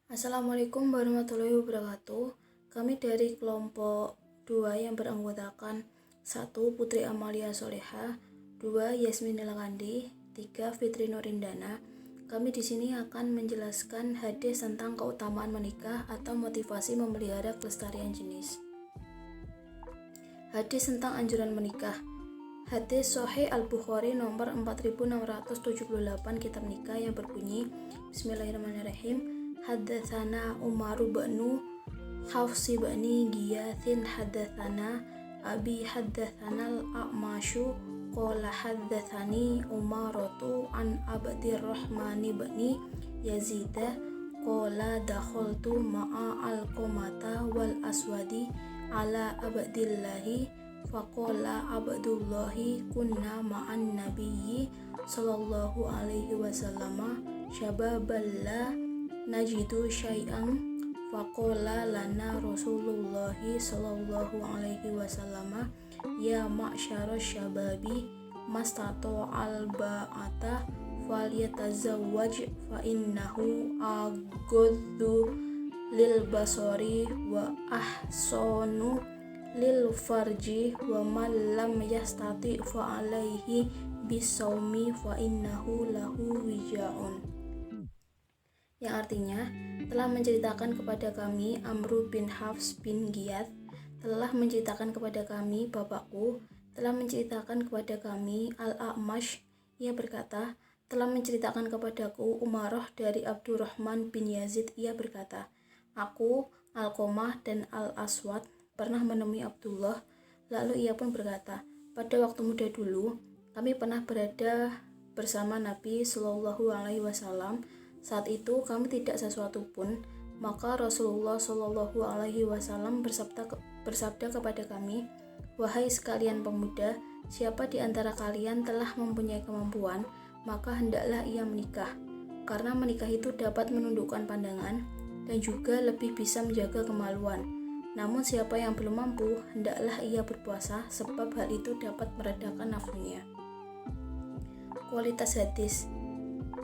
Assalamualaikum warahmatullahi wabarakatuh. Kami dari kelompok 2 yang beranggotakan 1. Putri Amalia Soleha, 2. Yasmin Nilakandi, 3. Fitri Nurindana. Kami di sini akan menjelaskan hadis tentang keutamaan menikah atau motivasi memelihara kelestarian jenis. Hadis tentang anjuran menikah. Hadis Sahih Al-Bukhari nomor 4678 kitab nikah yang berbunyi, Bismillahirrahmanirrahim. Haddatsana Umar bin Hafs bin Giyathin haddatsana Abi haddatsana Al-A'masyu qala haddatsani Umaratu an Abdirrahman bin Yazid qala dakhaltu ma'a al-Qamata wal Aswadi ala Abdillahi faqala Abdullahi kunna ma'an nabiyyi sallallahu alaihi wasallam syababalla najidu syai'an faqala lana Rasulullahi sallallahu alaihi wasallam ya ma'syarasy syababi mastato al-ba'ata falyatazawwaj fa innahu aghaddu lil basari wa ahsanu lil farji wa man lam yastati fa alaihi bisawmi fa innahu lahu wijaun, yang artinya telah menceritakan kepada kami Amru bin Hafs bin Giyath, telah menceritakan kepada kami bapakku, telah menceritakan kepada kami Al-A'mash, ia berkata, telah menceritakan kepadaku Umarah dari Abdurrahman bin Yazid, ia berkata, aku, Al-Qamah dan Al-Aswad pernah menemui Abdullah, lalu ia pun berkata, pada waktu muda dulu kami pernah berada bersama Nabi Shallallahu Alaihi Wasallam. Saat itu kami tidak sesuatu pun, maka Rasulullah Shallallahu Alaihi Wasallam bersabda kepada kami, wahai sekalian pemuda, siapa di antara kalian telah mempunyai kemampuan, maka hendaklah ia menikah, karena menikah itu dapat menundukkan pandangan dan juga lebih bisa menjaga kemaluan. Namun siapa yang belum mampu, hendaklah ia berpuasa, sebab hal itu dapat meredakan nafsunya. Kualitas hadis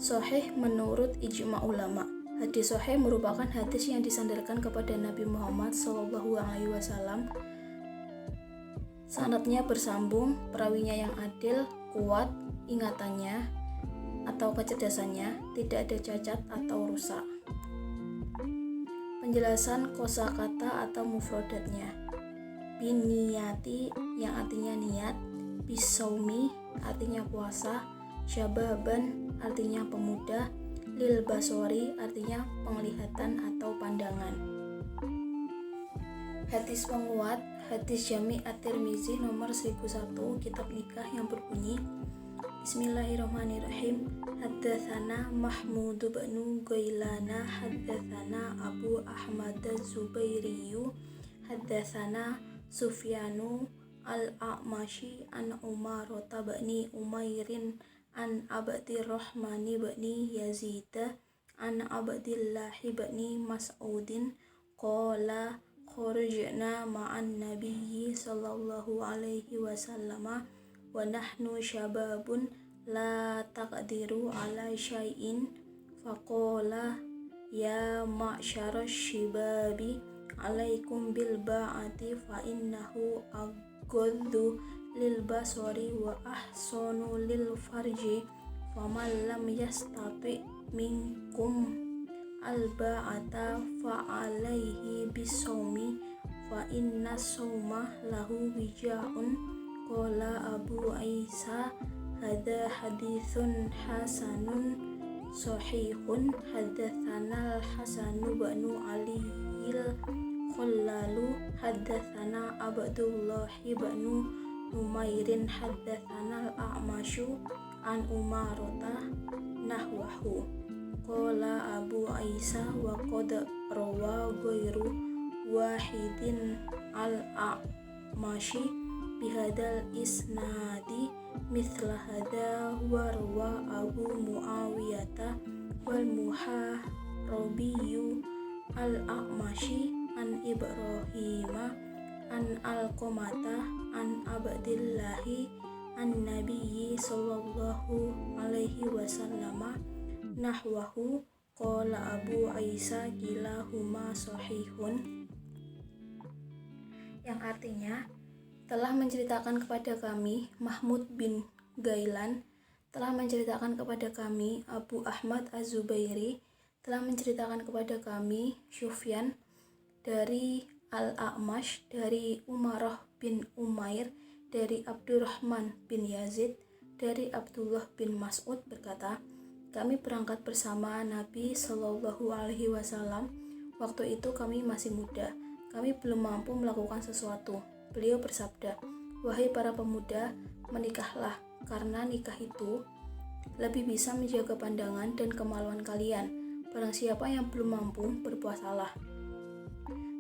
Sahih menurut ijma ulama. Hadis sahih merupakan hadis yang disandarkan kepada Nabi Muhammad SAW. Sanadnya bersambung, perawinya yang adil, kuat, ingatannya atau kecerdasannya tidak ada cacat atau rusak. Penjelasan kosakata atau mufradatnya. Biniyati yang artinya niat, bisaumi artinya puasa, syababan artinya pemuda, lil basori artinya penglihatan atau pandangan. Hadis penguat, hadis Jami' At-Tirmizi nomor 1001 kitab nikah yang berbunyi, Bismillahirrahmanirrahim. Haddatsana Mahmud bin Gailana haddatsana Abu Ahmad Az-Zubairiyu haddatsana Sufyanu al-A'mashi an Umarata bin Umairin an Abdirrahman bin Yazid an Abdillah bin Mas'udin qala kharajna ma'an nabiyyi sallallahu alaihi wasallam wa nahnu syababun la taqdiru ala syai'in faqala ya ma'syarasy syibabi alaikum bil ba'ati fa innahu aghaddu lil basari wa ahsanu lil farji faman lam yastati minkum al ba'ata fa alaihi bisawmi fa inna sawma lahu wijaun. Qala Abu Isa hadza haditsun hasanun sahihun haddatsana al-Hasan bin Ali al-Khallalu haddatsana Abdullah bin Umairin haddatsana al-A'masyu an Umarata nahwahu. Qala Abu Isa wa qad rawa ghairu wahidin al-A'mashi bihadal isnadi mithla hada warwa Abu Muawiyata wal Muharrabiyyu al-A'mashi an Ibrahima an Al-Qamata an Abdillahi an Nabiyyi sallallahu alaihi wasallam nahwahu qala Abu Isa kilahuma sahihun, yang artinya telah menceritakan kepada kami Mahmud bin Gailan, telah menceritakan kepada kami Abu Ahmad Az-Zubairi, telah menceritakan kepada kami Sufyan dari Al-A'mash, dari Umarah bin Umair, dari Abdurrahman bin Yazid, dari Abdullah bin Mas'ud berkata, kami berangkat bersama Nabi Shallallahu Alaihi Wasallam. Waktu itu kami masih muda, kami belum mampu melakukan sesuatu. Beliau bersabda, wahai para pemuda, menikahlah, karena nikah itu lebih bisa menjaga pandangan dan kemaluan kalian. Barang siapa yang belum mampu, berpuasalah,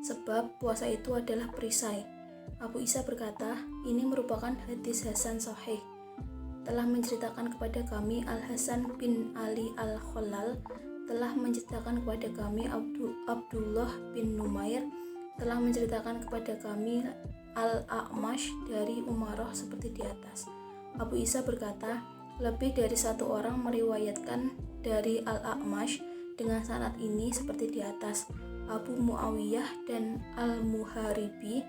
sebab puasa itu adalah perisai. Abu Isa berkata, ini merupakan hadis Hasan Sahih. Telah menceritakan kepada kami Al-Hasan bin Ali Al-Khalal, telah menceritakan kepada kami Abdullah bin Numair, telah menceritakan kepada kami Al-A'mash dari Umarah seperti di atas. Abu Isa berkata, lebih dari satu orang meriwayatkan dari Al-A'mash dengan sanad ini seperti di atas. Abu Muawiyah dan Al-Muharibi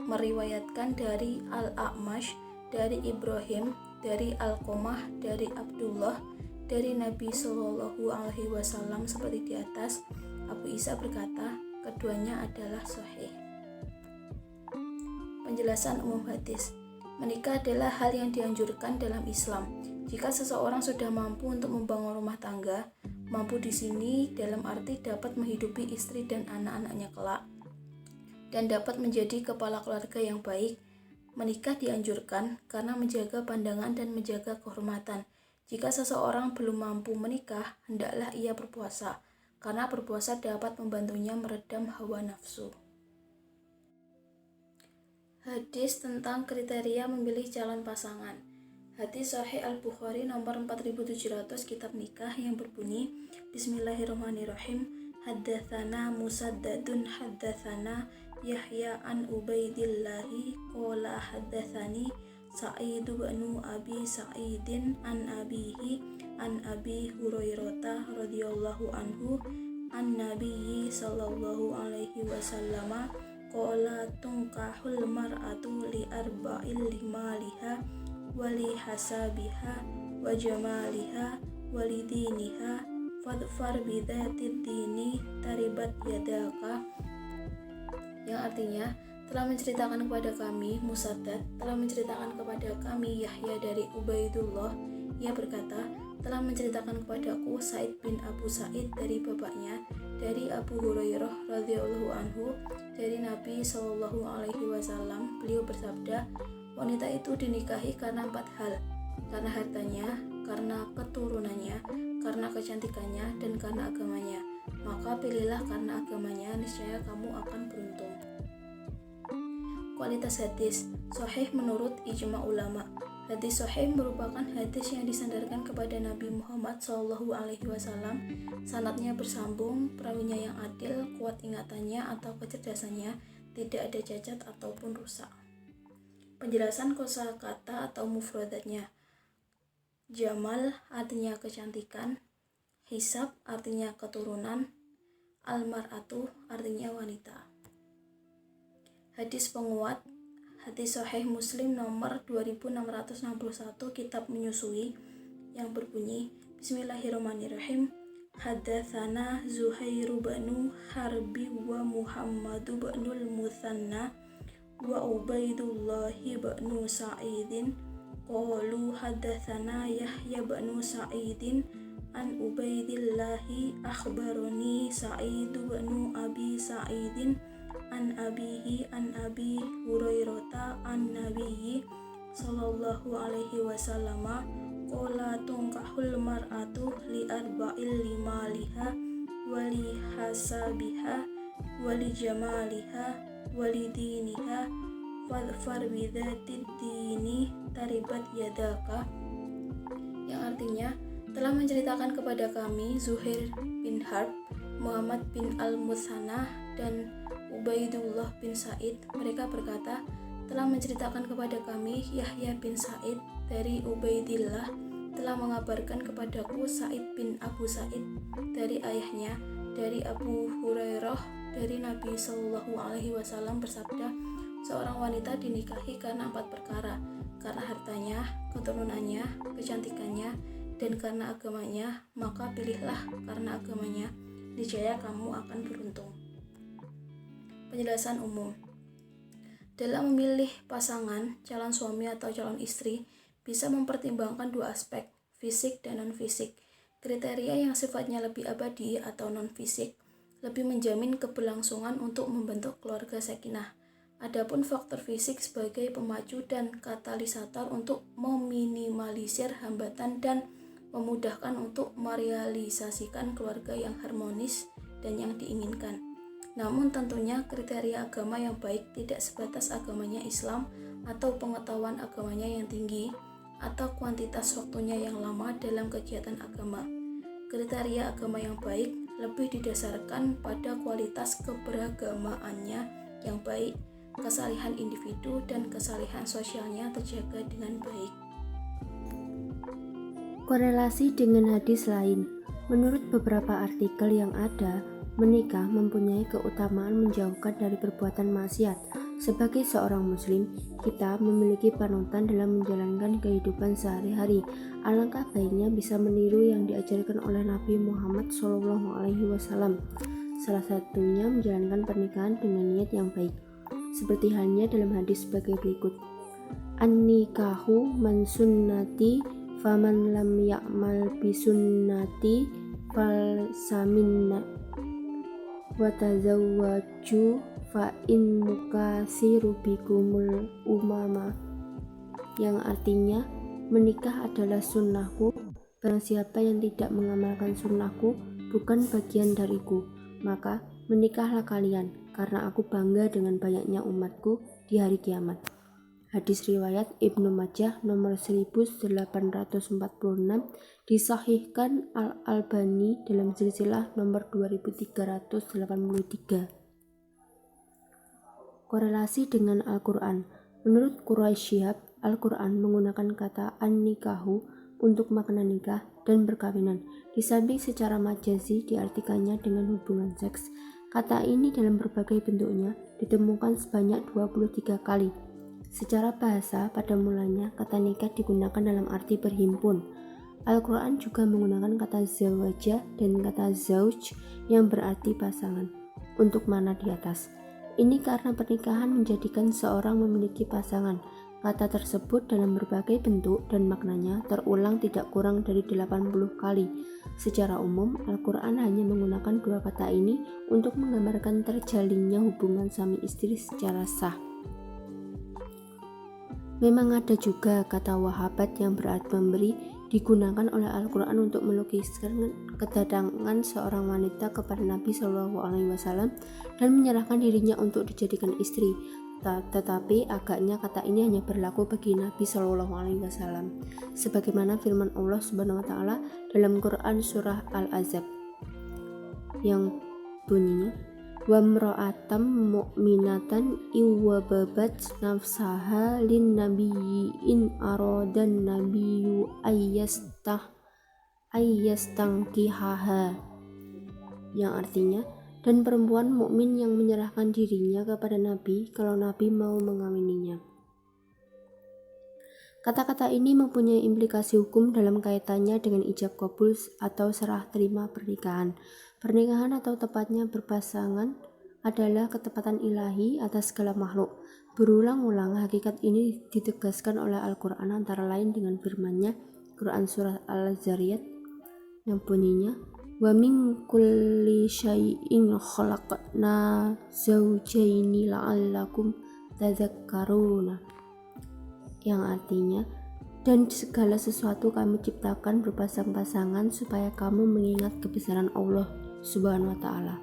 meriwayatkan dari Al-A'mash, dari Ibrahim, dari Alqamah, dari Abdullah, dari Nabi Shallallahu Alaihi Wasallam seperti di atas. Abu Isa berkata, keduanya adalah sahih. Penjelasan umum hadis. Menikah adalah hal yang dianjurkan dalam Islam. Jika seseorang sudah mampu untuk membangun rumah tangga, mampu di sini dalam arti dapat menghidupi istri dan anak-anaknya kelak, dan dapat menjadi kepala keluarga yang baik, menikah dianjurkan karena menjaga pandangan dan menjaga kehormatan. Jika seseorang belum mampu menikah, hendaklah ia berpuasa, karena berpuasa dapat membantunya meredam hawa nafsu. Hadis tentang kriteria memilih calon pasangan. Hadis Sahih Al-Bukhari nomor 4700 kitab nikah yang berbunyi, Bismillahirrahmanirrahim. Haddatsana Musaddadun haddatsana Yahya an Ubaidillahi qala haddatsani Sa'id bin Abi Sa'idin an abihi an Abi Hurairah radhiyallahu anhu an Nabiyyi sallallahu alaihi wasallam qala tunkahul mar'atu li arba'il limaliha wa li hasabiha wa jamaliha wa li diniha fadfar bidatid dini taribat yadaka, yang artinya telah menceritakan kepada kami Musaddad, telah menceritakan kepada kami Yahya dari Ubaidullah, ia berkata, telah menceritakan kepadaku Sa'id bin Abu Sa'id dari bapaknya, dari Abu Hurairah radhiyallahu anhu, dari Nabi Shallallahu Alaihi Wasallam. Beliau bersabda, wanita itu dinikahi karena 4 hal, karena hartanya, karena keturunannya, karena kecantikannya, dan karena agamanya. Maka pilihlah karena agamanya, niscaya kamu akan beruntung. Kualitas hadis sahih menurut ijma ulama. Hadis sahih merupakan hadis yang disandarkan kepada Nabi Muhammad SAW. Sanadnya bersambung, perawinya yang adil, kuat ingatannya atau kecerdasannya, tidak ada cacat ataupun rusak. Penjelasan kosakata atau mufradatnya. Jamal artinya kecantikan, hisab artinya keturunan, almar'atu artinya wanita. Hadis penguat. Hadis Sahih Muslim nomor 2661 kitab menyusui yang berbunyi, Bismillahirrahmanirrahim. Haddatsana Zuhair bin Harbi wa Muhammad bin Mutsanna wa Ubaidullah bin Sa'idin qalu haddatsana Yahya bin Sa'idin an Ubaidillahi akhbarani Sa'id bin Abi Sa'idin an abihi an Abi Hurairah an Nabiyyi sallallahu alaihi wasallam qala tunkahul mar'atu li arba'il limaliha wa li hasabiha wa li jamaliha wa li diniha fadfar bidzatid dini taribat yadaka, yang artinya telah menceritakan kepada kami Zuhair bin Harb, Muhammad bin Al-Mutsanah, dan Ubaidullah bin Sa'id. Mereka berkata, telah menceritakan kepada kami Yahya bin Sa'id dari Ubaidillah, telah telah mengabarkan kepadaku Sa'id bin Abu Sa'id dari ayahnya, dari Abu Hurairah, dari Nabi Shallallahu Alaihi Wasallam bersabda, seorang wanita dinikahi karena 4 perkara, karena hartanya, keturunannya, kecantikannya, dan karena agamanya. Maka pilihlah karena agamanya, niscaya kamu akan beruntung. Penjelasan umum. Dalam memilih pasangan, calon suami atau calon istri bisa mempertimbangkan 2 aspek, fisik dan non-fisik. Kriteria yang sifatnya lebih abadi atau non-fisik lebih menjamin keberlangsungan untuk membentuk keluarga sakinah. Adapun faktor fisik sebagai pemacu dan katalisator untuk meminimalisir hambatan dan memudahkan untuk merealisasikan keluarga yang harmonis dan yang diinginkan. Namun tentunya kriteria agama yang baik tidak sebatas agamanya Islam atau pengetahuan agamanya yang tinggi atau kuantitas waktunya yang lama dalam kegiatan agama. Kriteria agama yang baik lebih didasarkan pada kualitas keberagamaannya yang baik, kesalehan individu dan kesalehan sosialnya terjaga dengan baik. Korelasi dengan hadis lain. Menurut beberapa artikel yang ada, menikah mempunyai keutamaan menjauhkan dari perbuatan maksiat. Sebagai seorang muslim, kita memiliki panutan dalam menjalankan kehidupan sehari-hari. Alangkah baiknya bisa meniru yang diajarkan oleh Nabi Muhammad SAW. Salah satunya menjalankan pernikahan dengan niat yang baik. Seperti halnya dalam hadis sebagai berikut. An-nikahu man sunnati faman lam ya'mal bisunnati falsaminna wa tazawwaju fa in mukasiru bikumul umama, yang artinya menikah adalah sunnahku, barang siapa yang tidak mengamalkan sunnahku bukan bagian dariku, maka menikahlah kalian, karena aku bangga dengan banyaknya umatku di hari kiamat. Hadis riwayat Ibnu Majah nomor 1846, disahihkan Al-Albani dalam silsilah nomor 2383. Korelasi dengan Al-Quran. Menurut Quraish Shihab, Al-Quran menggunakan kata an-nikahu untuk makna nikah dan perkawinan. Di samping secara majazi diartikannya dengan hubungan seks, kata ini dalam berbagai bentuknya ditemukan sebanyak 23 kali. Secara bahasa, pada mulanya kata nikah digunakan dalam arti berhimpun. Al-Quran juga menggunakan kata zawajah dan kata zauj yang berarti pasangan untuk makna di atas. Ini karena pernikahan menjadikan seorang memiliki pasangan. Kata tersebut dalam berbagai bentuk dan maknanya terulang tidak kurang dari 80 kali. Secara umum, Al-Quran hanya menggunakan 2 kata ini untuk menggambarkan terjalinnya hubungan suami istri secara sah. Memang ada juga kata wahabat yang berarti memberi digunakan oleh Al-Quran untuk melukiskan kedatangan seorang wanita kepada Nabi SAW dan menyerahkan dirinya untuk dijadikan istri. Tetapi agaknya kata ini hanya berlaku bagi Nabi SAW, sebagaimana firman Allah Subhanahu Wa Taala dalam Quran surah Al-Ahzab yang bunyinya, wa mra'atam mu'minatan iwababat nafsaha lin nabiyyi in aradan nabiyyu ayyastangkihaha, yang artinya, dan perempuan mukmin yang menyerahkan dirinya kepada Nabi kalau Nabi mau mengawininya. Kata-kata ini mempunyai implikasi hukum dalam kaitannya dengan ijab qabul atau serah terima pernikahan. Pernikahan atau tepatnya berpasangan adalah ketepatan ilahi atas segala makhluk. Berulang-ulang hakikat ini ditegaskan oleh Al-Quran antara lain dengan firman-Nya Quran surah Al-Zariyat yang bunyinya, wa min kulli syai'in khalaqna zawjaini la'allakum tadzakkaruna, yang artinya, dan segala sesuatu kami ciptakan berpasang-pasangan supaya kamu mengingat kebesaran Allah Subhanahu wa Ta'ala.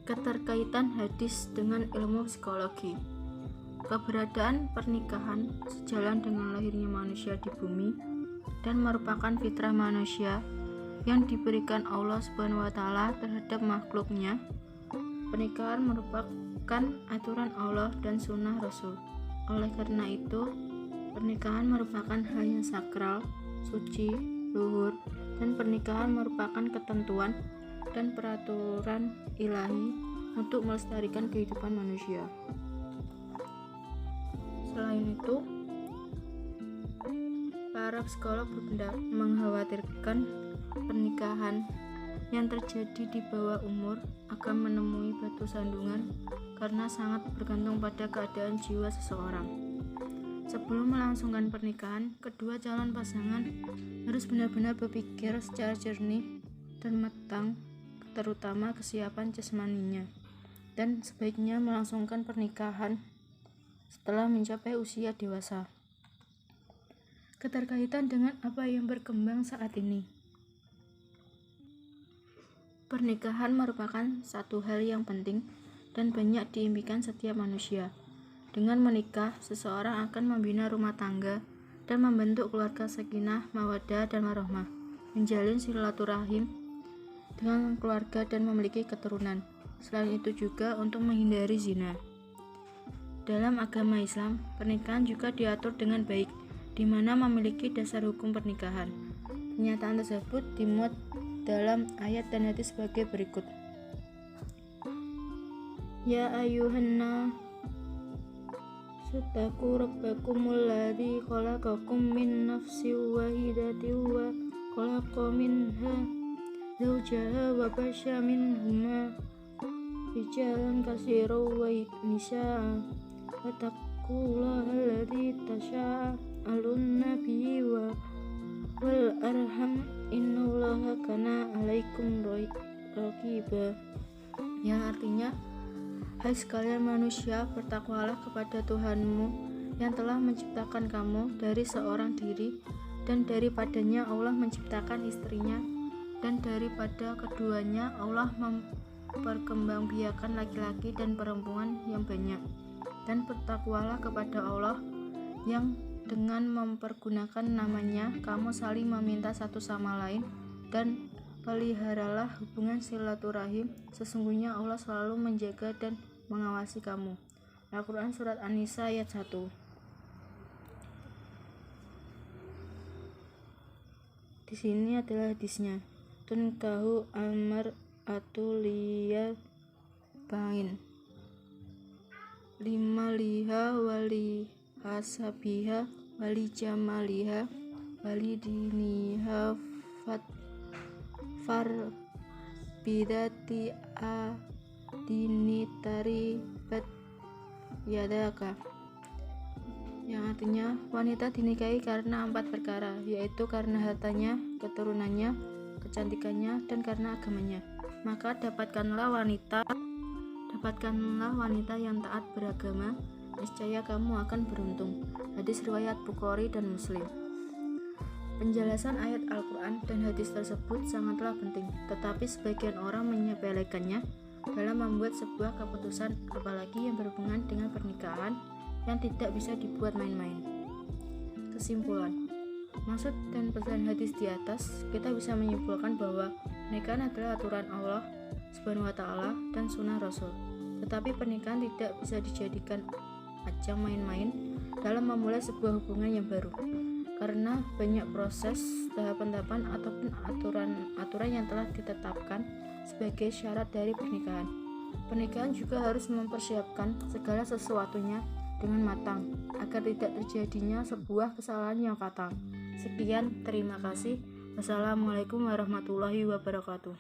Keterkaitan hadis dengan ilmu psikologi. Keberadaan pernikahan sejalan dengan lahirnya manusia di bumi dan merupakan fitrah manusia yang diberikan Allah Subhanahu wa Ta'ala terhadap makhluknya. Pernikahan merupakan aturan Allah dan sunnah Rasul. Oleh karena itu, Pernikahan merupakan hal yang sakral, suci, luhur, dan pernikahan merupakan ketentuan dan peraturan ilahi untuk melestarikan kehidupan manusia. Selain itu, para psikolog berpendapat mengkhawatirkan pernikahan yang terjadi di bawah umur akan menemui batu sandungan karena sangat bergantung pada keadaan jiwa seseorang. Sebelum melangsungkan pernikahan, kedua calon pasangan harus benar-benar berpikir secara jernih dan matang, terutama kesiapan jasmaninya, dan sebaiknya melangsungkan pernikahan setelah mencapai usia dewasa. Keterkaitan dengan apa yang berkembang saat ini. Pernikahan merupakan satu hal yang penting dan banyak diimpikan setiap manusia. Dengan menikah, seseorang akan membina rumah tangga dan membentuk keluarga sakinah, mawaddah, dan warahmah, menjalin silaturahim dengan keluarga dan memiliki keturunan. Selain itu juga untuk menghindari zina. Dalam agama Islam, pernikahan juga diatur dengan baik, di mana memiliki dasar hukum pernikahan. Pernyataan tersebut dimuat dalam ayat dan hadis sebagai berikut. Ya ayyuhanna suttaqu rabbakumul ladzi khalaqakum min nafsin wahidatin wa khalaqa minha zawjaha wa basya minhuma rijalan katsiran wa nisaa wattaqullaha alladzi tasaaluna bihi wal arham innallaha kana alaikum raqiba, yang artinya, hai sekalian manusia, bertakwalah kepada Tuhanmu yang telah menciptakan kamu dari seorang diri, dan daripadanya Allah menciptakan istrinya, dan daripada keduanya Allah memperkembangbiakan laki-laki dan perempuan yang banyak. Dan bertakwalah kepada Allah yang dengan mempergunakan namanya kamu saling meminta satu sama lain, dan peliharalah hubungan silaturahim, sesungguhnya Allah selalu menjaga dan mengawasi kamu. Al-Quran Surat An-Nisa ayat 1. Di sini adalah hadisnya. Tunkahu al-mar'atu liyarba'in, limaliha wali hasabiha wali jamaliha wali diniha far bidati a dinitari bat yadaka, yang artinya wanita dinikahi karena 4 perkara, yaitu karena hartanya, keturunannya, kecantikannya, dan karena agamanya. Maka dapatkanlah wanita yang taat beragama, niscaya kamu akan beruntung. Hadis riwayat Bukhari dan Muslim. Penjelasan ayat Al-Quran dan hadis tersebut sangatlah penting, tetapi sebagian orang menyepelekannya dalam membuat sebuah keputusan, apalagi yang berhubungan dengan pernikahan yang tidak bisa dibuat main-main. Kesimpulan, maksud dan pesan hadis di atas, kita bisa menyimpulkan bahwa pernikahan adalah aturan Allah Subhanahu wa Ta'ala dan sunnah Rasul. Tetapi pernikahan tidak bisa dijadikan ajang main-main dalam memulai sebuah hubungan yang baru, karena banyak proses, tahapan-tahapan ataupun aturan yang telah ditetapkan sebagai syarat dari pernikahan. Pernikahan juga harus mempersiapkan segala sesuatunya dengan matang agar tidak terjadinya sebuah kesalahan yang fatal. Sekian, terima kasih. Wassalamualaikum warahmatullahi wabarakatuh.